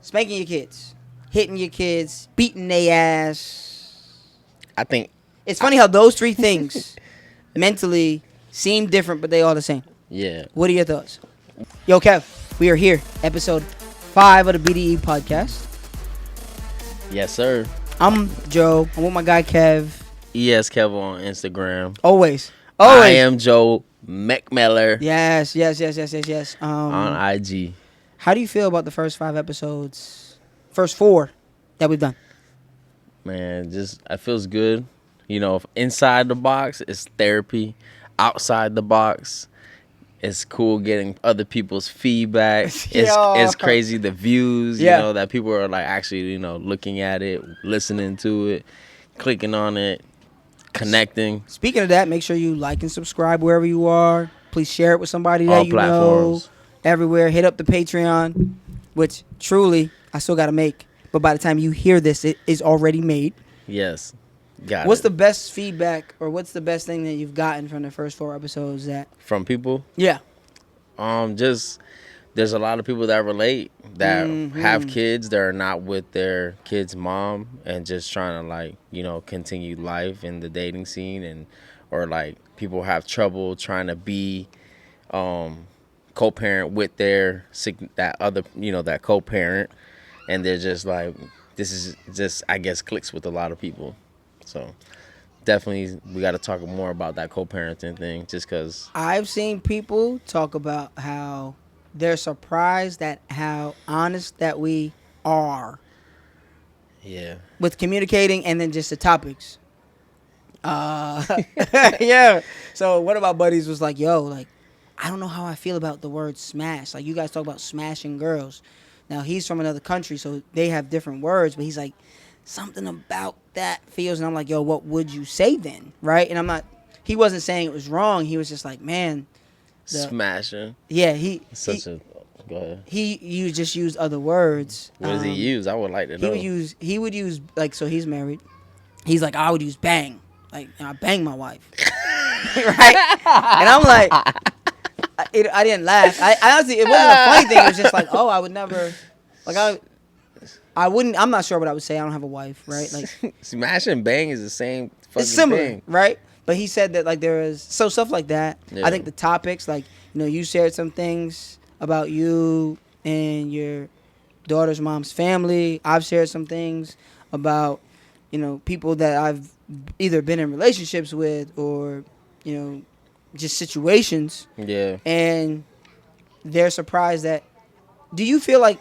Spanking your kids, hitting your kids, beating their ass. I think It's funny how those three things mentally seem different, but they all the same. yeah. What are your thoughts? Yo, Kev, we are here, episode 5 of the BDE podcast. Yes, sir. I'm Joe. I'm with my guy Kev. Kev on Instagram. Always. I am Joe McMiller Yes. on IG. How do you feel about the first 5 episodes? First 4 that we've done? Man, it feels good. You know, inside the box is therapy. Outside the box, it's cool getting other people's feedback. It's crazy the views, you know, that people are like actually, you know, looking at it, listening to it, clicking on it, connecting. Speaking of that, make sure you like and subscribe wherever you are. Please share it with somebody All that you platforms. know. Everywhere. Hit up the Patreon, which truly I still got to make. But by the time you hear this, it is already made. Yes. What's the best feedback or what's the best thing that you've gotten from the first 4 episodes from people? Yeah. Just there's a lot of people that relate that have kids that are not with their kid's mom and just trying to like, you know, continue life in the dating scene, and or like people have trouble trying to be co-parent with that co-parent, and they're just like, this is just, I guess, clicks with a lot of people. So definitely we got to talk more about that co-parenting thing, just because I've seen people talk about how they're surprised at how honest that we are with communicating and then just the topics. Yeah. So one of my buddies was like, yo, like, I don't know how I feel about the word smash. Like, you guys talk about smashing girls. Now, he's from another country, so they have different words, but he's like, something about that feels, and I'm like, yo, what would you say then, right? And he wasn't saying it was wrong. He was just like, man, smashing. Yeah, go ahead. He just used other words. What does he use? I would like to know. He would use like, so he's married. He's like, I would use bang, like, I bang my wife, right? And I'm like, I didn't laugh. I honestly, it wasn't a funny thing. It was just like, oh, I would never, like, I wouldn't. I'm not sure what I would say. I don't have a wife, right? Like, smash and bang is the same fucking it's similar, thing, right? But he said that like there is stuff like that. Yeah. I think the topics, like, you know, you shared some things about you and your daughter's mom's family. I've shared some things about, you know, people that I've either been in relationships with or, you know, just situations. Yeah. And they're surprised that. Do you feel like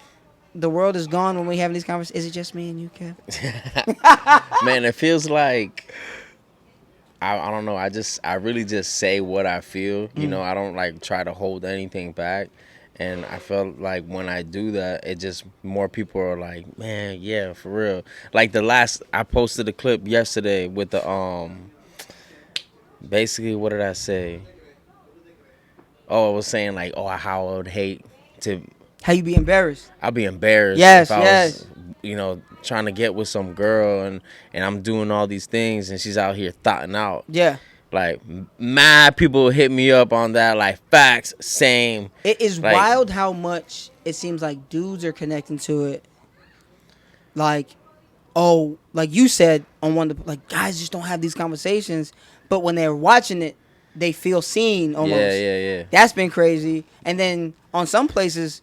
the world is gone when we having these conversations? Is it just me and you, Kev? Man, it feels like I don't know. I really just say what I feel. You know, I don't like try to hold anything back. And I felt like when I do that, it just more people are like, man, yeah, for real. Like I posted a clip yesterday with the basically, what did I say? Oh, I was saying like, oh, how I would hate to. How you be embarrassed? I'd be embarrassed if I was, you know, trying to get with some girl and I'm doing all these things and she's out here thotting out. Yeah. Like, mad people hit me up on that, like, facts, same. It is like, wild how much it seems like dudes are connecting to it. Like, oh, like you said on one of the, like, guys just don't have these conversations, but when they're watching it, they feel seen almost. Yeah. That's been crazy. And then on some places,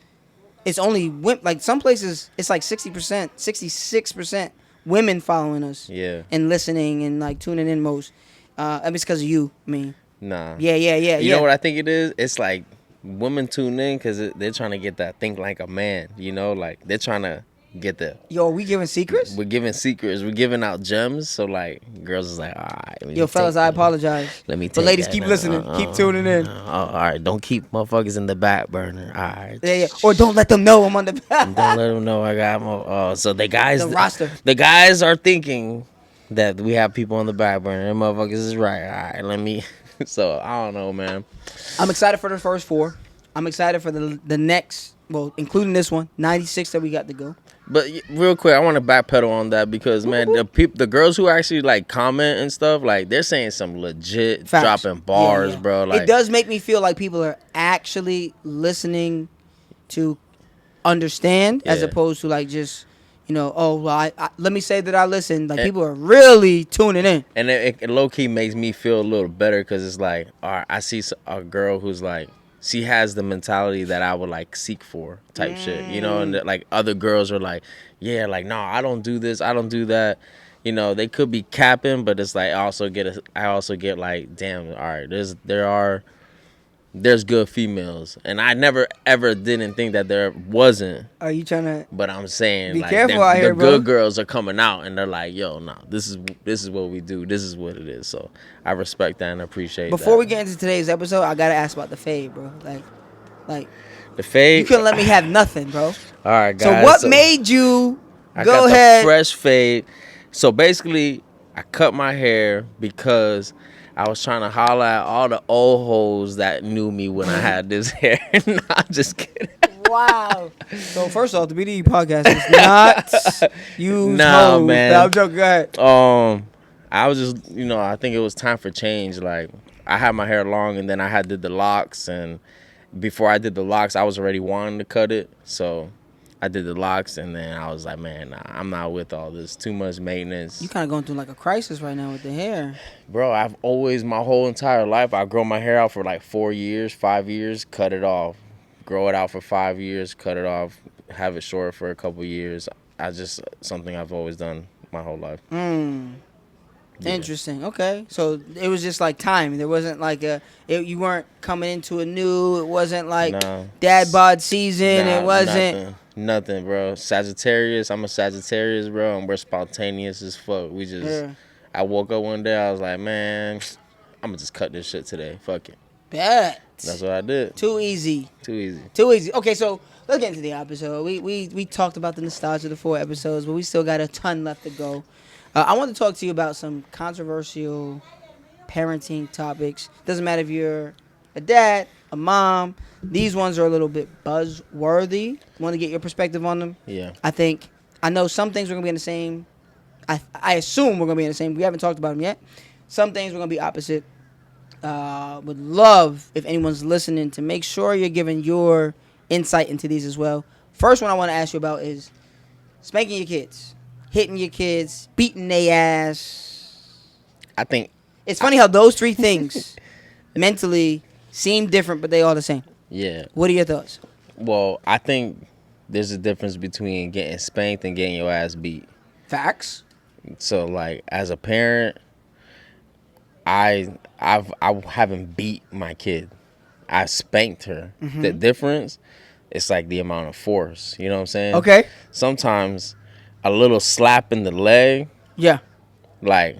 it's only women. Like, some places, it's like 60%, 66% women following us. Yeah. And listening and, like, tuning in most. I mean, it's because of you. I mean. Nah. Yeah. You know what I think it is? It's like women tune in because they're trying to get that think like a man. You know, like they're trying to get the. Yo, are we giving secrets? We're giving secrets. We're giving out gems. So like, girls is like, all right. Yo, fellas, I apologize. Let me. Take but ladies, that keep listening. Keep tuning in. All right, don't keep motherfuckers in the back burner. All right. Yeah. Or don't let them know I'm on the. Don't let them know I got more. So the guys. The roster. The guys are thinking that we have people on the back burner. Them motherfuckers is right. All right, let me. So I don't know, man. I'm excited for the first 4. I'm excited for the next, well, including this one, 96 that we got to go. But real quick, I want to backpedal on that because, man, the girls who actually like comment and stuff, like they're saying some legit Facts. dropping bars, bro. Like, it does make me feel like people are actually listening to understand as Yeah. opposed to like just, oh, well, let me say that I listen. Like, people are really tuning in. And it low key makes me feel a little better because it's like, all right, I see a girl who's like, she has the mentality that I would like seek for type shit, and like other girls are like, yeah, like, no, I don't do this, I don't do that. They could be capping, but it's like I also get like, damn, all right, there's good females, and I never ever didn't think that there wasn't. Are you trying to But I'm saying, be like, careful out the here, bro? good girls are coming out, and they're like, yo, no, this is what we do. This is what it is. So I respect that and appreciate Before that. we get into today's episode, I gotta ask about the fade, bro. Like The you fade. couldn't let me have nothing, bro. All right, So guys. what So made you I go got the ahead? fresh fade. So basically, I cut my hair because I was trying to holler at all the old hoes that knew me when I had this hair. Nah, just kidding. Wow. So first off, the BDE podcast is not use Nah, hoes. man. No, I'm joking. Go ahead. I was just, I think it was time for change. Like, I had my hair long, and then I had did the locks, and before I did the locks, I was already wanting to cut it. So I did the locks, and then I was like, man, nah, I'm not with all this. Too much maintenance. You kind of going through like a crisis right now with the hair. Bro, I've always, my whole entire life, I grow my hair out for like 4 years, 5 years, cut it off. Grow it out for 5 years, cut it off, have it short for a couple years. Something I've always done my whole life. Yeah. Interesting. Okay. So it was just like time. There wasn't like you weren't coming into a new, it wasn't like No. dad bod season. Nah, It wasn't. Nothing, bro. Sagittarius, I'm a Sagittarius, bro, and we're spontaneous as fuck. Yeah. I woke up one day, I was like, man, I'm gonna just cut this shit today. Fuck it. Bet. That's what I did. Too easy. Too easy. Too easy. Okay, so let's get into the episode. We talked about the nostalgia of the 4 episodes, but we still got a ton left to go. I want to talk to you about some controversial parenting topics. Doesn't matter if you're a dad, a mom. These ones are a little bit buzzworthy. Want to get your perspective on them? Yeah. I know some things we're gonna be in the same. I assume we're gonna be in the same. We haven't talked about them yet. Some things we're gonna be opposite. Would love if anyone's listening to make sure you're giving your insight into these as well. First one I want to ask you about is spanking your kids, hitting your kids, beating their ass. I think It's funny how those 3 things mentally seem different, but they all the same. yeah. What are your thoughts? Well, I think there's a difference between getting spanked and getting your ass beat. Facts. So like as a parent, I haven't beat my kid. I spanked her. The difference, it's like the amount of force. You know what I'm saying? Okay. Sometimes a little slap in the leg, Yeah. like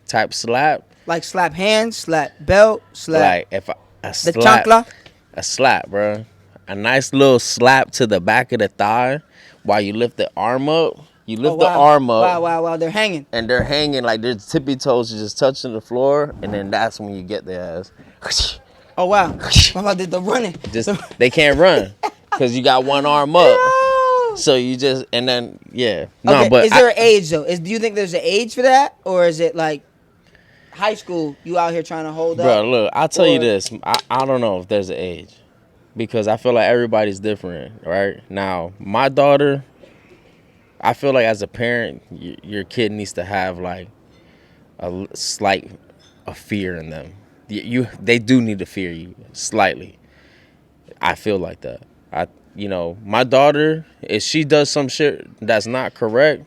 type slap. Like slap hands, slap belt, slap Like if a the slap, chancla. a slap, bro. A nice little slap to the back of the thigh while you lift the arm up. You lift the arm up. Wow. They're hanging. And they're hanging like their tippy toes are just touching the floor, and then that's when you get their ass. Oh, wow. Mama did the running. Just they can't run because you got one arm up. Yo. So you just and then yeah. No, Okay, but is there an age, though? Do you think there's an age for that? Or is it like high school, you out here trying to hold up? bro, look, I'll tell you Or- this. I don't know if there's an age because I feel like everybody's different, right? Now, my daughter, I feel like as a parent, your kid needs to have like slight fear in them. They do need to fear you slightly. I feel like that. My daughter, if she does some shit that's not correct,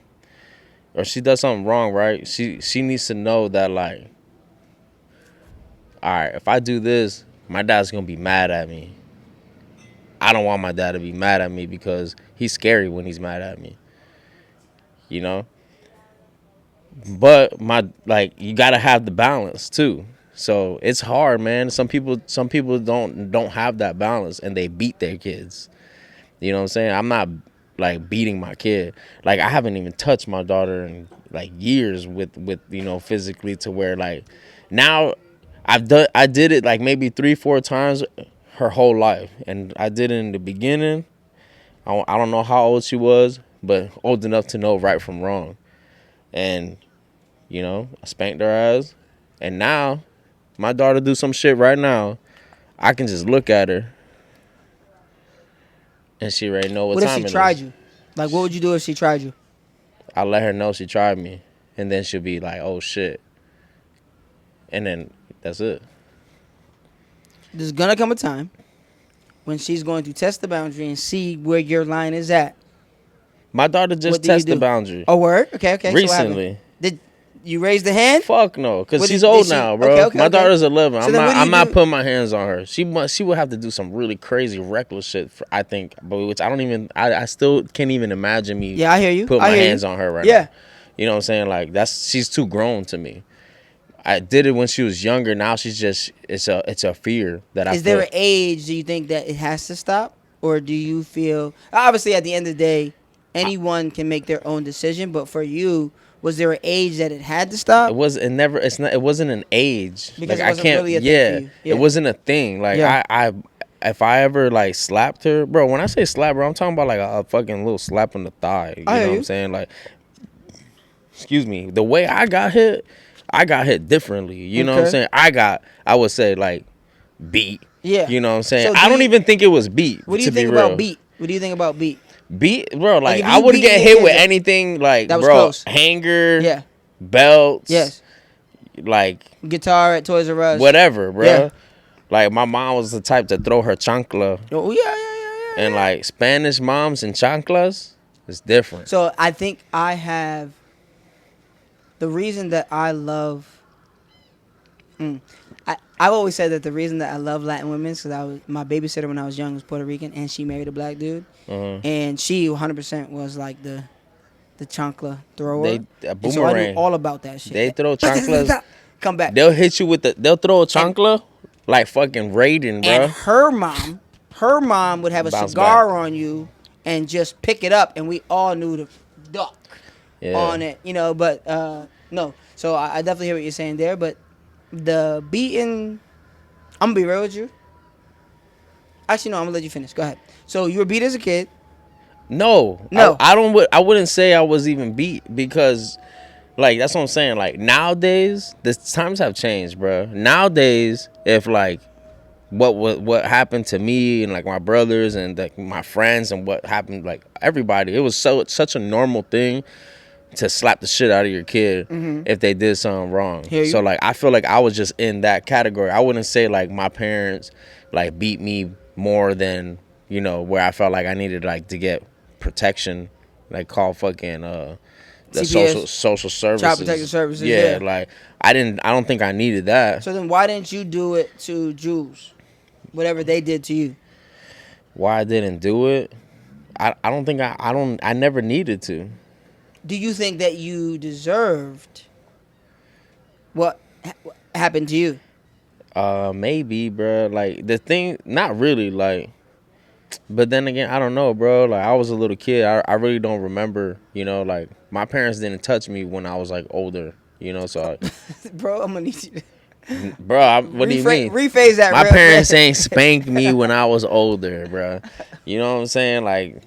or she does something wrong, right? She needs to know that like, all right, if I do this, my dad's gonna be mad at me. I don't want my dad to be mad at me because he's scary when he's mad at me. You know? But you gotta have the balance too. So it's hard, man. Some people don't have that balance and they beat their kids. You know what I'm saying? I'm not like beating my kid. Like I haven't even touched my daughter in like years with physically to where like now I did it like maybe 3-4 times her whole life, and I did it in the beginning. I don't know how old she was, but old enough to know right from wrong. And I spanked her ass, and now my daughter do some shit right now. I can just look at her and she already know what What if she time it tried is. you? Like, what would you do if she tried you? I let her know she tried me, and then she'll be like, "Oh shit," and then that's it. There's gonna come a time when she's going to test the boundary and see where your line is at. My daughter What just do you tested the do? boundary Oh, word? Okay, okay. So what happened? recently. Did you raise the hand? Fuck no, cause What she's did old she? now, Okay, bro. okay, My okay. daughter's 11. So then, what do I'm you not do? putting my hands on her. She would have to do some really crazy, reckless shit. I think, but which I don't even. I still can't even imagine me Yeah, I hear you. put I my hear you. hands on her right Yeah. now. You know what I'm saying? Like she's too grown to me. I did it when she was younger. Now she's just it's a fear that I Is there feel. an age do you think that it has to stop, or do you feel obviously at the end of the day, anyone can make their own decision, but for you, was there an age that it had to It stop was it never it's not it wasn't an age. because Like it I wasn't can't really a thing for yeah, you? it Yeah. wasn't a thing. Like Yeah. I if I ever like slapped her, bro, when I say slap, bro, I'm talking about like a fucking little slap on the thigh. I You hear know what I'm you. saying? Like, excuse me, the way I got hit differently. You know what I'm Okay. saying? I would say like beat. Yeah. You know what I'm saying? So I do don't you? even think it was beat, What do you to be think about real. beat? What do you think about beat? Beat, bro, Like like if I you would beating get your hit with kids, anything like, that was bro, close. hanger, Yeah. belts, Yes. like Guitar at Toys R Us. whatever, Yeah. bro. Like my mom was the type to throw her chancla, Oh yeah, yeah, yeah, and yeah, yeah. like Spanish moms and chanclas is different. So I think I have the reason that I love. I've always said that the reason that I love Latin women is because I was my babysitter when I was young was Puerto Rican and she married a black dude, Uh-huh. and she 100% was like the chancla thrower, They a and so I knew boomerang. all about that shit. They throw chanclas. Come back, They'll hit you with they'll throw a and chancla like fucking Raiden, and bro. her mom would have a Bounce back. cigar on you and just pick it up, and we all knew to duck Yeah. on it, But no, so I definitely hear what you're saying there, but the beating, I'm gonna be real with you. Actually, no, I'm gonna let you finish. Go ahead. So you were beat as a kid. No, No. I wouldn't say I was even beat because like that's what I'm saying. Like nowadays, the times have changed, bro. Nowadays, if like what happened to me and like my brothers and like my friends and what happened like everybody, it was such a normal thing to slap the shit out of your kid if they did something wrong. Hear you. So like I feel like I was just in that category. I wouldn't say like my parents like beat me more than where I felt like I needed like to get protection, like call fucking the CPS, social Child Protective services. Services. Yeah, Yeah. like I don't think I needed that. So then, why didn't you do it to Jews? Whatever they did to you. Why I didn't do it? I don't think I never needed to. Do you think that you deserved what happened to you? Maybe, bro. Like the thing, not really. Like, but then again, I don't know, bro. Like I was a little kid. I really don't remember. Like my parents didn't touch me when I was like older. So, Bro, I'm gonna need you to bro, what do you mean? rephrase that My real parents fast. ain't spanked me when I was older, bro. You know what I'm saying? Like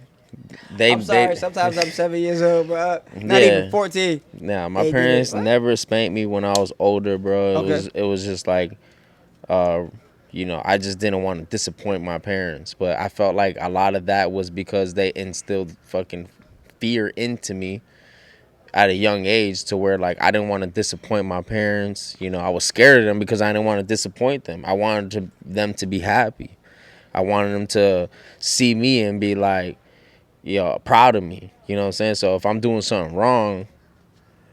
I'm sorry. they Sometimes I'm 7 years old, bro. Not even yeah. 14. Nah, my They did it. parents What? never spanked me when I was older, bro. Okay. It was just like uh I just didn't want to disappoint my parents, but I felt like a lot of that was because they instilled fucking fear into me at a young age to where like I didn't want to disappoint my parents. I was scared of them because I didn't want to disappoint them. I wanted them to be happy. I wanted them to see me and be like, proud of me. You know what I'm saying? So if I'm doing something wrong,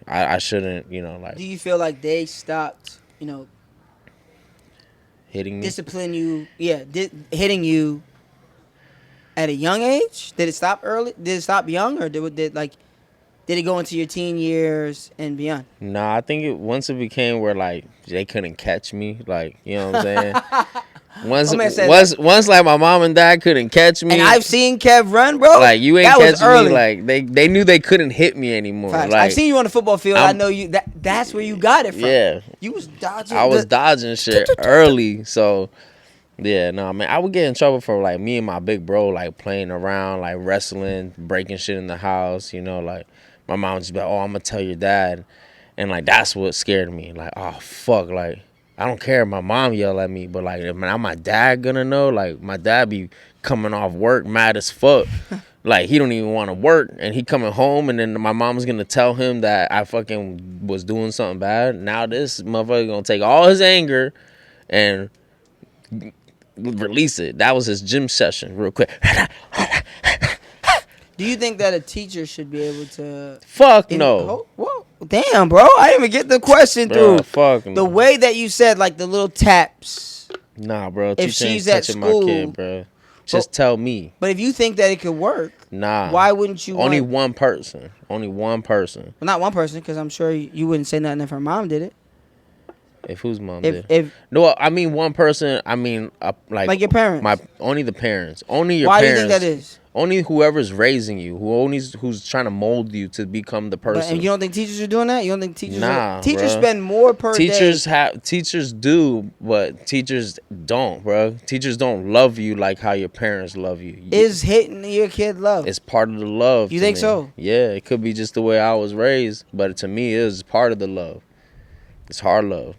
I shouldn't, like Do you feel like they stopped, hitting me. discipline you? Yeah, hitting you at a young age? Did it stop early? Did it stop young, or did it go into your teen years and beyond? Nah, I think once it became where like they couldn't catch me, like you know what I'm saying. Once, My man said that. once like my mom and dad couldn't catch me, And I've seen Kev run, bro. like you ain't That was catching me. early. Like they knew they couldn't hit me anymore. Facts. Like I've seen you on the football field. I I'm- know you. That's where you got it from. Yeah, You was dodging. I was dodging shit early, so yeah, no, man, I would get in trouble for like me and my big bro like playing around, like wrestling, breaking shit in the house. Like my mom would just be like, "Oh, I'm gonna tell your dad," and like that's what scared me. Like, oh fuck, like I don't care if my mom yell at me, but like, if now my dad gonna know, like, my dad be coming off work mad as fuck. Like, he don't even want to work, and he coming home, and then my mom's gonna tell him that I fucking was doing something bad. Now this motherfucker gonna take all his anger and release it. That was his gym session, real quick. Do you think that a teacher should be able to? Fuck no. Whoa, damn, bro! I didn't even get the question through. Bruh, fuck no. The way that you said, like the little taps. Nah, bro. If Teacher ain't she's at touching school, my kid, bro. Just tell me. But if you think that it could work, Nah. why wouldn't you? Only one person. Only one person. Well, not one person, because I'm sure you wouldn't say nothing if her mom did it. If whose mom did? If No, I mean one person. I mean like your parents. Only the parents. Only your Why parents. do you think that is? Only whoever's raising you, who's trying to mold you to become the person. And you don't think teachers are doing that? You don't think teachers? Teachers bruh. spend more per day. Teachers do, but teachers don't, bro. Teachers don't love you like how your parents love you. Is hitting your kid love? It's part of the love. You think so? Yeah, it could be just the way I was raised, but to me, it is part of the love. It's hard love.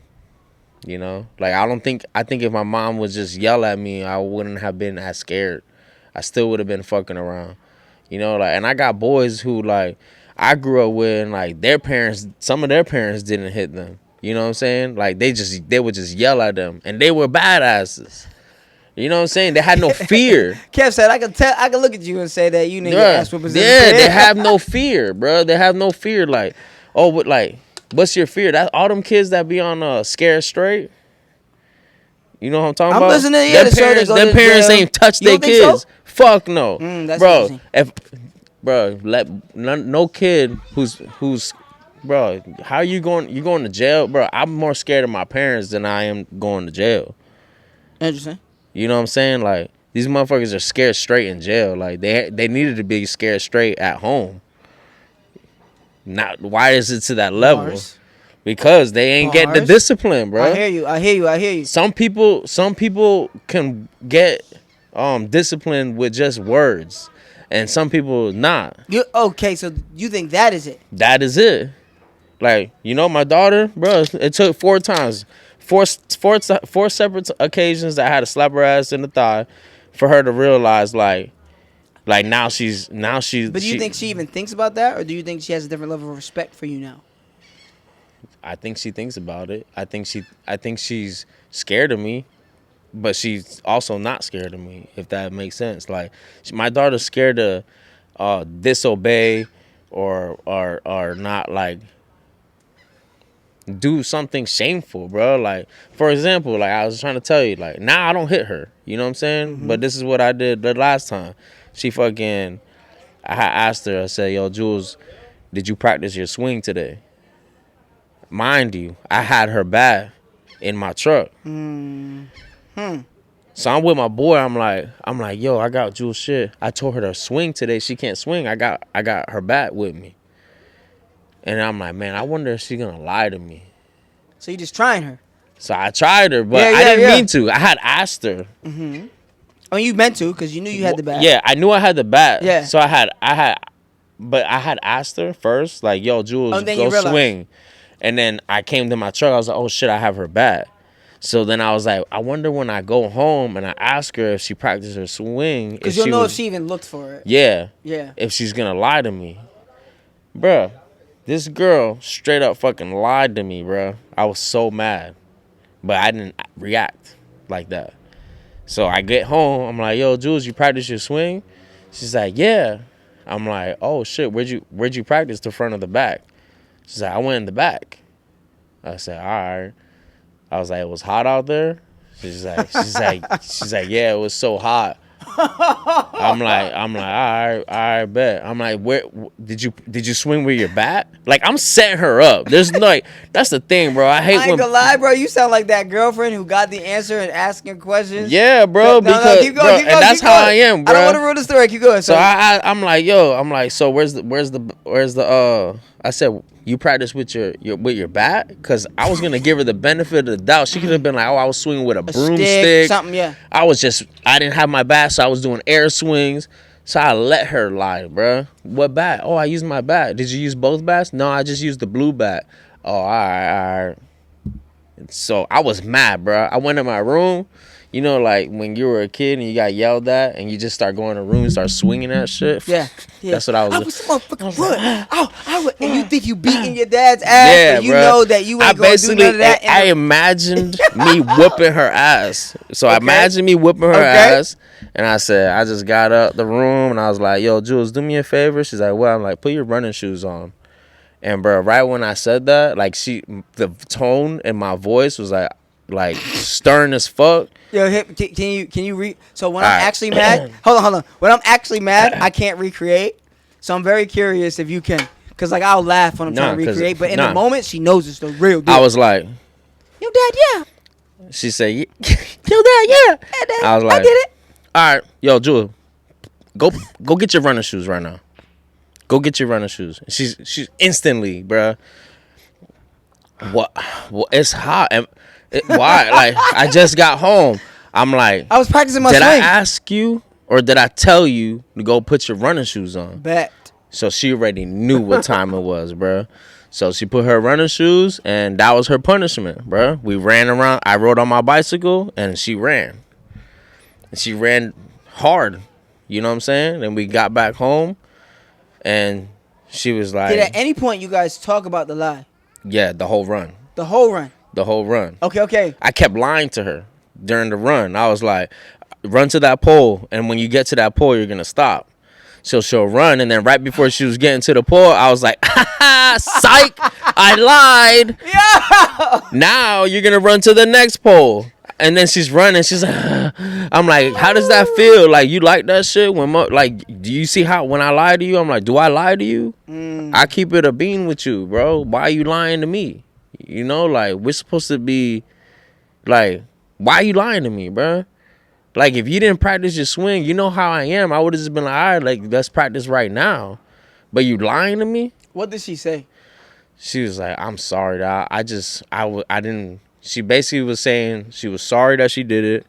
You know, like I think if my mom would just yell at me, I wouldn't have been as scared. I still would have been fucking around, you know. Like, and I got boys who like I grew up with, and like some of their parents didn't hit them. You know what I'm saying? Like they would just yell at them, and they were badasses. You know what I'm saying? They had no fear. Kev said, I can look at you and say that you need your ass whoopers. Yeah, they have no fear, bro. They have no fear. Like, oh, but like, what's your fear? That all them kids that be on Scared Straight. You know what I'm talking about? I'm listening. Yeah, their parents ain't touch their kids. So? Fuck no, that's bro. No kid who's bro. How you going? You going to jail, bro? I'm more scared of my parents than I am going to jail. Interesting. You know what I'm saying? Like, these motherfuckers are scared straight in jail. Like, they needed to be scared straight at home. Not why is it to that level? Bars. Because they ain't getting the discipline, bro. I hear you. Some people can get discipline with just words, and some people not. Okay, so you think that is it? That is it. Like, you know, my daughter, bro, it took 4 times, four separate occasions that I had to slap her ass in the thigh for her to realize, like now she's. But do you think she even thinks about that, or do you think she has a different level of respect for you now? I think she thinks about it. I think she's scared of me, but she's also not scared of me, if that makes sense. Like, my daughter's scared to disobey or not, like, do something shameful, bro. Like, for example, like I was trying to tell you, like, now I don't hit her. You know what I'm saying? Mm-hmm. But this is what I did the last time. I had asked her, I said, yo, Jules, did you practice your swing today? Mind you, I had her bat in my truck. So I'm with my boy. I'm like, yo, I got Jules shit. I told her to swing today. She can't swing. I got her bat with me. And I'm like, man, I wonder if she's gonna lie to me. So you just trying her? So I tried her, but I didn't mean to. I had asked her. Mm-hmm. Oh, you meant to, because you knew you had the bat. Yeah, I knew I had the bat. Yeah. So I had asked her first, like, yo, Jules, go swing. And then I came to my truck. I was like, oh, shit, I have her bat. So then I was like, I wonder when I go home and I ask her if she practiced her swing. Because you'll know if she even looked for it. Yeah. Yeah. If she's going to lie to me. Bruh, this girl straight up fucking lied to me, bruh. I was so mad. But I didn't react like that. So I get home. I'm like, yo, Jules, you practice your swing? She's like, yeah. I'm like, oh, shit, where'd you practice the front or the back? She's like, I went in the back. I said, all right. I was like, it was hot out there? She's like, yeah, it was so hot. I'm like, all right, bet. I'm like, where did you swing with your bat? Like, I'm setting her up. There's like, that's the thing, bro. I ain't gonna lie, bro. You sound like that girlfriend who got the answer and asking questions. Yeah, bro. Because keep going, and that's how I am, bro. I don't want to ruin the story. Keep going. So I'm like, yo, so where's the I said, you practice with your bat? Because I was gonna give her the benefit of the doubt. She could have been like, oh, I was swinging with a broomstick, something, yeah. I didn't have my bat, so I was doing air swings. So I let her lie, bro. What bat? Oh, I used my bat. Did you use both bats? No, I just used the blue bat. Oh, all right. So I was mad, bro. I went in my room. You know, like when you were a kid and you got yelled at and you just start going to the room and start swinging that shit. Yeah, yeah. That's what I I was. was some I motherfucking was like, wood. Oh, I would. And you think you beating your dad's ass, yeah, but you bro. know that you I ain't gonna do none basically, of that. I imagined me whooping her ass. So I Okay. imagined me whooping her Okay. ass, and I said, I just got up the room and I was like, "Yo, Jules, do me a favor." She's like, "Well," I'm like, "Put your running shoes on." And bro, right when I said that, like the tone in my voice was like stern as fuck. Yo, can you read? So when All I'm right. actually mad, hold on. When I'm actually mad, I can't recreate. So I'm very curious if you can, cause like I'll laugh when I'm trying Nah, to cause recreate, but in the nah, moment she knows it's the real I deal. was like, Yo, dad, yeah, she said, "Yo, dad, yeah." yeah, dad, I was I like, did it. "All right, yo, Jewel, go get your running shoes right now. Go get your running shoes." She's instantly, bruh. What? Well, it's hot. Why? Like I just got home. I'm like, I was practicing my did I swing. ask you or did I tell you to go put your running shoes on? Bet. So she already knew what time it was, bruh. So she put her running shoes, and that was her punishment, bruh. We ran around. I rode on my bicycle, and she ran. And she ran hard. You know what I'm saying? And we got back home, and she was Did at like, any point you guys talk about the lie? yeah, the whole run. The whole run. The whole run. Okay. I kept lying to her during the run. I was like, run to that pole, and when you get to that pole, you're going to stop. So she'll run, and then right before she was getting to the pole, I was like, ha ha, psych, I lied. Yeah. Now you're going to run to the next pole. And then she's running. She's like, I'm like, how does that feel? Like, you like that shit? Like, do you see how when I lie to you? I'm like, do I lie to you? I keep it a bean with you, bro. Why are you lying to me? You know, like, we're supposed to be, like, why are you lying to me, bro? Like, if you didn't practice your swing, you know how I am. I would have just been like, all right, like, let's practice right now. But you lying to me? What did she say? She was like, I'm sorry, dog. I didn't. She basically was saying she was sorry that she did it.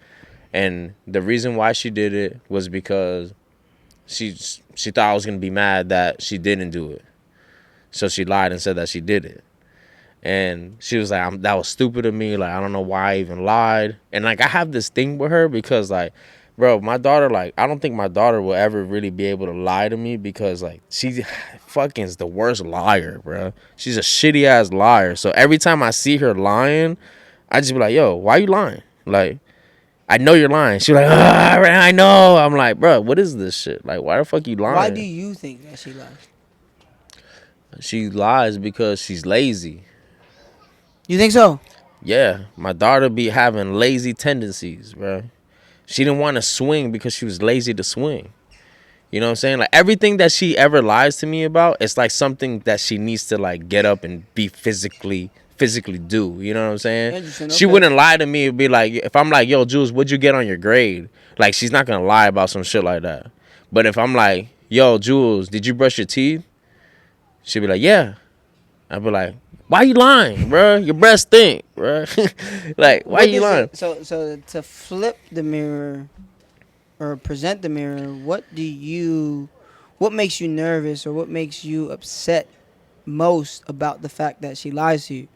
And the reason why she did it was because she thought I was going to be mad that she didn't do it. So she lied and said that she did it. And she was like, that was stupid of me. Like, I don't know why I even lied. And, like, I have this thing with her because, like, bro, my daughter, like, I don't think my daughter will ever really be able to lie to me because, like, she fucking is the worst liar, bro. She's a shitty-ass liar. So every time I see her lying, I just be like, yo, why you lying? Like, I know you're lying. She's like, I know. I'm like, bro, what is this shit? Like, why the fuck you lying? Why do you think that she lied? She lies because she's lazy. You think so? Yeah, my daughter be having lazy tendencies, bro. She didn't want to swing because she was lazy to swing. You know what I'm saying? Like, everything that she ever lies to me about, it's like something that she needs to, like, get up and be physically do. You know what I'm saying? Interesting, She okay. wouldn't lie to me. It'd be like, if I'm like, yo, Jules, what'd you get on your grade? Like, she's not going to lie about some shit like that. But if I'm like, yo, Jules, did you brush your teeth? She'd be like, yeah. I'd be like, why you lying, bro? Your breath stink, bro. Like, why What you does lying? it- so to flip the mirror or present the mirror, what makes you nervous or what makes you upset most about the fact that she lies to you?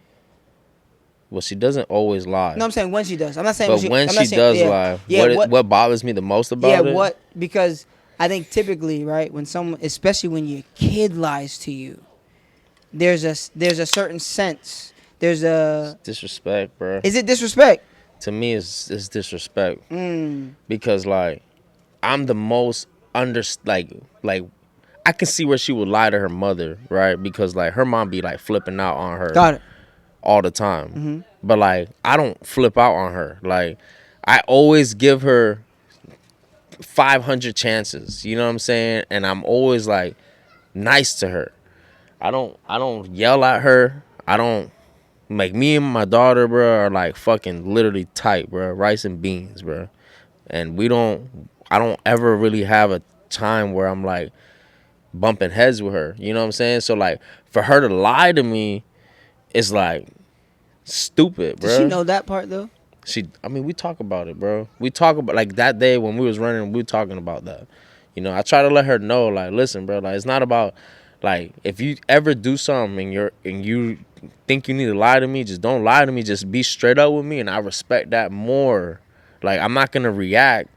Well, she doesn't always lie. No, I'm saying when she does. I'm not saying But when she does lie, what bothers me the most about it? Because I think typically, right, when someone, especially when your kid lies to you, there's a certain sense. There's a Disrespect, bro. Is it disrespect? To me, it's disrespect Mm. because, like, I'm the most like I can see where she would lie to her mother, right? Because, like, her mom be like flipping out on her Got it. all the time. Mm-hmm. But, like, I don't flip out on her. Like, I always give her 500 chances. You know what I'm saying? And I'm always, like, nice to her. I don't yell at her. I don't, like, me and my daughter, bro, are like fucking literally tight, bro. Rice and beans, bro. And I don't ever really have a time where I'm like bumping heads with her. You know what I'm saying? So, like, for her to lie to me is like stupid, bro. Does she know that part though? I mean, we talk about it, bro. We talk about, like, that day when we was running, we were talking about that. You know, I try to let her know, like, listen, bro, like, it's not about, Like, if you ever do something and you think you need to lie to me, just don't lie to me. Just be straight up with me, and I respect that more. Like, I'm not gonna react.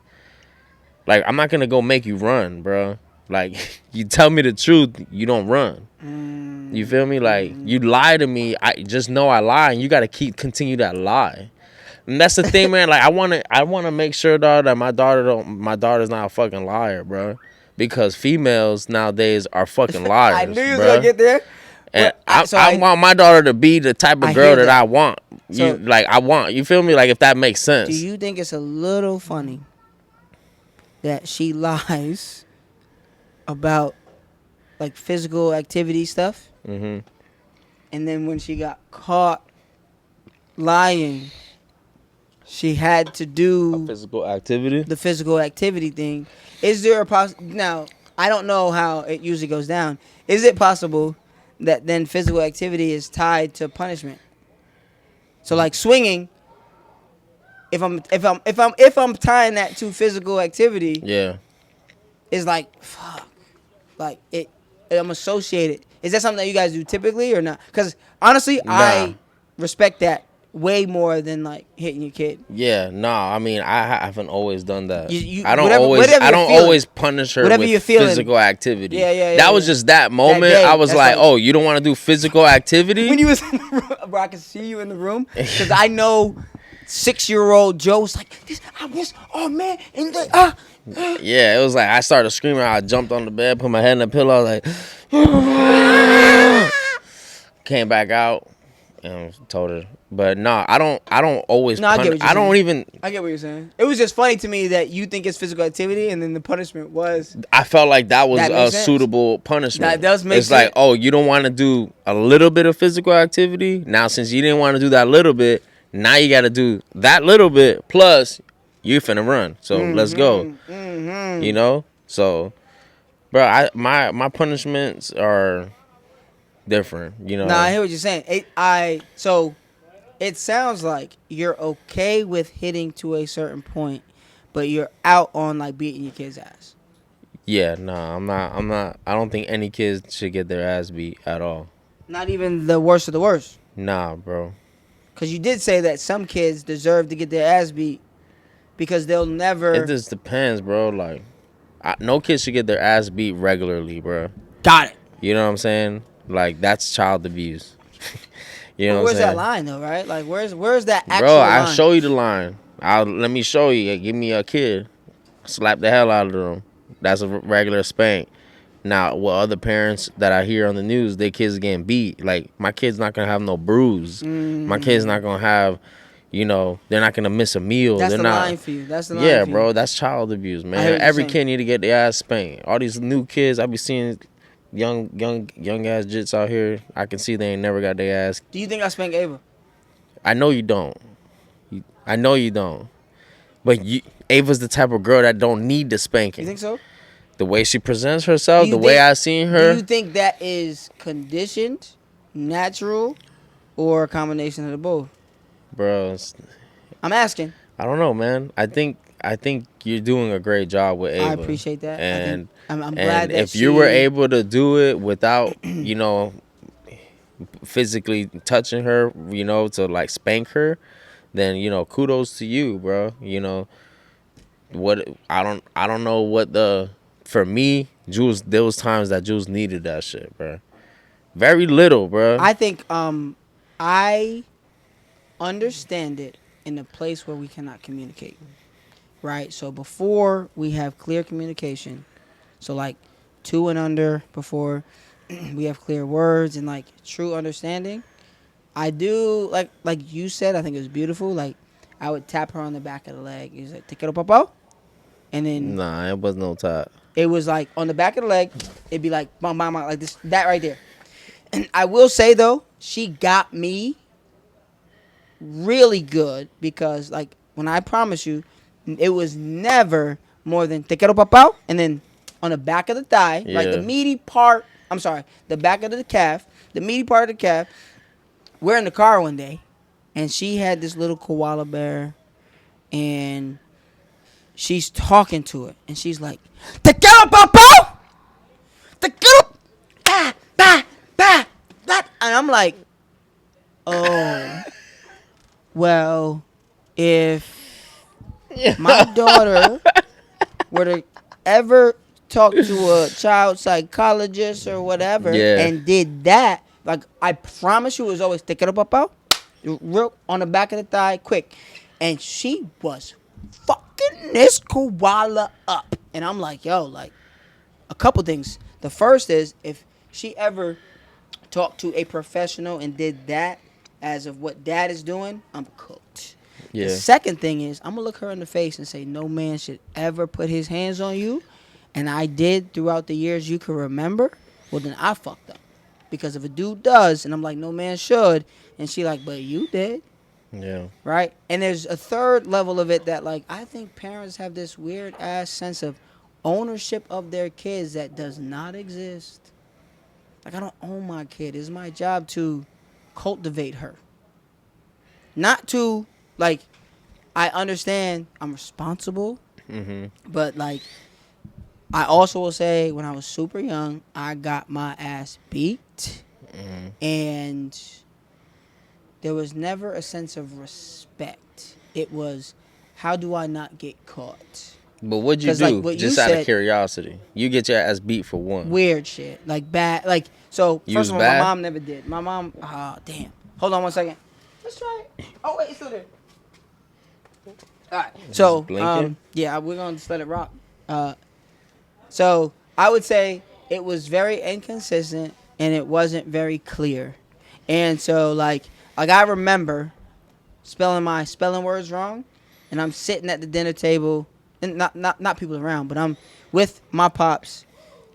Like, I'm not gonna go make you run, bro. Like, you tell me the truth, you don't run. You feel me? Like, you lie to me, I just know I lie, and you gotta continue that lie. And that's the thing, man. Like, I wanna make sure, dog, that my daughter's not a fucking liar, bro. Because females nowadays are fucking I knew liars, you was gonna bro. get there. And But I want my daughter to be the type of I girl hear that that. I want. So I want. You feel me? Like, if that makes do sense. you think it's a little funny that she lies about like physical activity stuff, Hmm. and then when she got caught lying, she had to do Physical activity. the physical activity thing? Is there a now? I don't know how it usually goes down. Is it possible that then physical activity is tied to punishment? So like swinging, if I'm tying that to physical activity, Yeah. is like fuck, like I'm associated. Is that something that you guys do typically or not? Because honestly, Nah. I respect that way more than like hitting your kid. Yeah, nah. I mean, I haven't always done that. You I don't whatever always. whatever I you're don't feeling, always punish her whatever with you're feeling. physical activity. Yeah, yeah, yeah. That was yeah. just that moment. day, I was that's like, like- oh, you don't want to do physical activity? When you was in the room, bro, I can see you in the room because I know 6-year-old Joe was like, this, I miss, oh man, and like, Yeah, it was like I started screaming. I jumped on the bed, put my head in the pillow, I was like, came back out and told her. But nah, I don't always No, I get what you're I don't saying. even. I get what you're saying. It was just funny to me that you think it's physical activity and then the punishment was. I felt like that was That a makes sense. suitable punishment. That does make It's like, sense. oh, you don't want to do a little bit of physical activity. Now, since you didn't want to do that little bit, now you got to do that little bit. Plus, you finna run. So let's go. You know. So, bro, my punishments are different. You know. Nah, I hear what you're saying. So it sounds like you're okay with hitting to a certain point, but you're out on like beating your kid's ass. Yeah. Nah. I'm not. I don't think any kids should get their ass beat at all. Not even the worst of the worst. Nah, bro. Because you did say that some kids deserve to get their ass beat because they'll never. It just depends, bro. Like, no kid should get their ass beat regularly, bro. Got it. You know what I'm saying? Like, that's child abuse. You know But what I'm where's saying? that line though, right? Like where's that actual Bro, line? I'll show you the line. Let me show you. Give me a kid. Slap the hell out of them. That's a regular spank. Now, what other parents that I hear on the news, their kids getting beat. Like, my kid's not going to have no bruise. My kid's not going to have, they're not going to miss a meal. That's they're the not, line for you. That's the line Yeah, for you. bro, that's child abuse, hear man. what you're Every saying. kid need to get their ass spanked. All these new kids, I be seeing young ass jits out here. I can see they ain't never got their ass. Do you think I spank Ava? I know you don't. I know you don't. But Ava's the type of girl that don't need the spanking. You think so? The way she presents herself, Do you the way think- I seen her. Do you think that is conditioned, natural, or a combination of the both? Bro, I'm asking. I don't know, man. I think you're doing a great job with Ava. I appreciate that. And I'm glad that if you were she- able to do it without, physically touching her, to like spank her, then kudos to you, bro. What I don't know what for me, Jules, there was times that Jules needed that shit, bro. Very little, bro. I think I understand it in a place where we cannot communicate. Right? So before we have clear communication, so like 2 and under, before we have clear words and like true understanding, I do like you said, I think it was beautiful. Like I would tap her on the back of the leg. It was like, "Te quiero, papá," and then Nah, it was no top. it was like on the back of the leg, it'd be like bang, bang, bang, like this, that right there. And I will say though, she got me really good because like when I promise you, it was never more than "Te quiero, papá," and then on the back of the thigh, like the Yeah. meaty part. I'm sorry, the back of the calf, the meaty part of the calf. We're in the car one day, and she had this little koala bear, and she's talking to it, and she's like, "Te quiero, papá! Te quiero!" Ah! I'm like, oh, well, if my daughter were to ever talk to a child psychologist or whatever Yeah. and did that, like I promise you, it was always stick it up out, real on the back of the thigh, quick, and she was fucking this koala up, and I'm like, yo, like a couple things. The first is if she ever talked to a professional and did that as of what dad is doing, I'm cooked. The Yeah. second thing is I'm gonna look her in the face and say no man should ever put his hands on you, and I did throughout the years you can remember. Well then I fucked up because if a dude does and I'm like no man should, and she like but you did, Yeah. right? And there's a third level of it that like I think parents have this weird ass sense of ownership of their kids that does not exist. Like I don't own my kid. It's my job to cultivate her. Not to like I understand I'm responsible, Mhm. but like I also will say when I was super young, I got my ass beat Mhm. and there was never a sense of respect. It was how do I not get caught? But what'd you Cuz like do? what you Just out of said, curiosity. You get your ass beat for one. weird shit, like bad like so You first was of all my bad? mom never did. My mom damn. Hold on one second. Let's try it. Oh wait, it's still there. All right. Is this So, blinking? yeah, we're gonna just let it rock. So I would say it was very inconsistent and it wasn't very clear, and so like I remember spelling my spelling words wrong, and I'm sitting at the dinner table, and not people around, but I'm with my pops,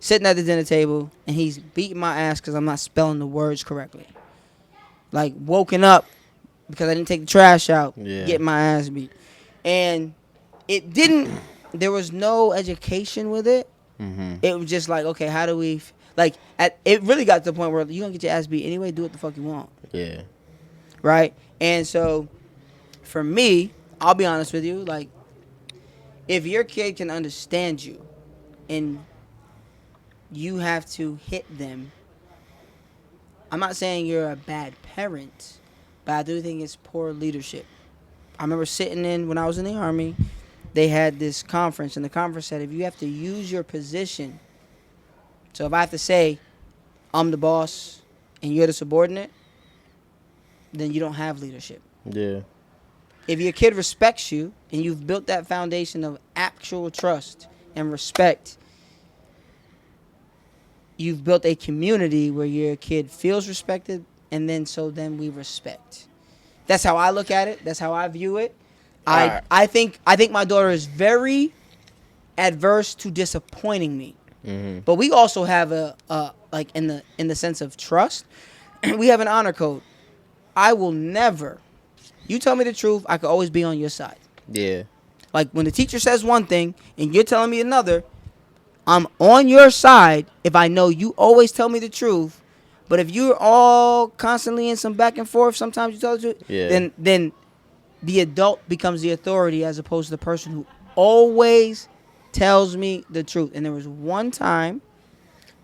sitting at the dinner table, and he's beating my ass because I'm not spelling the words correctly. Like woken up because I didn't take the trash out, Yeah. getting my ass beat. And it didn't, there was no education with it. Mhm. It was just like, okay, how do we, like, it really got to the point where you going to get your ass beat anyway, do what the fuck you want. Yeah. Right? And so, for me, I'll be honest with you, like, if your kid can understand you and you have to hit them, I'm not saying you're a bad parent, but I do think it's poor leadership. I remember sitting in when I was in the army. They had this conference, and the conference said if you have to use your position, so if I have to say I'm the boss and you're the subordinate, then you don't have leadership. Yeah. If your kid respects you and you've built that foundation of actual trust and respect, you've built a community where your kid feels respected, and then we respect. That's how I look at it. That's how I view it. Alright. I think my daughter is very adverse to disappointing me. Mhm. But we also have a like in the sense of trust, we have an honor code. I will never. You tell me the truth, I could always be on your side. Yeah. Like when the teacher says one thing and you're telling me another, I'm on your side if I know you always tell me the truth. But if you're all constantly in some back and forth, sometimes you tell the truth, Yeah. then the adult becomes the authority as opposed to the person who always tells me the truth. And there was one time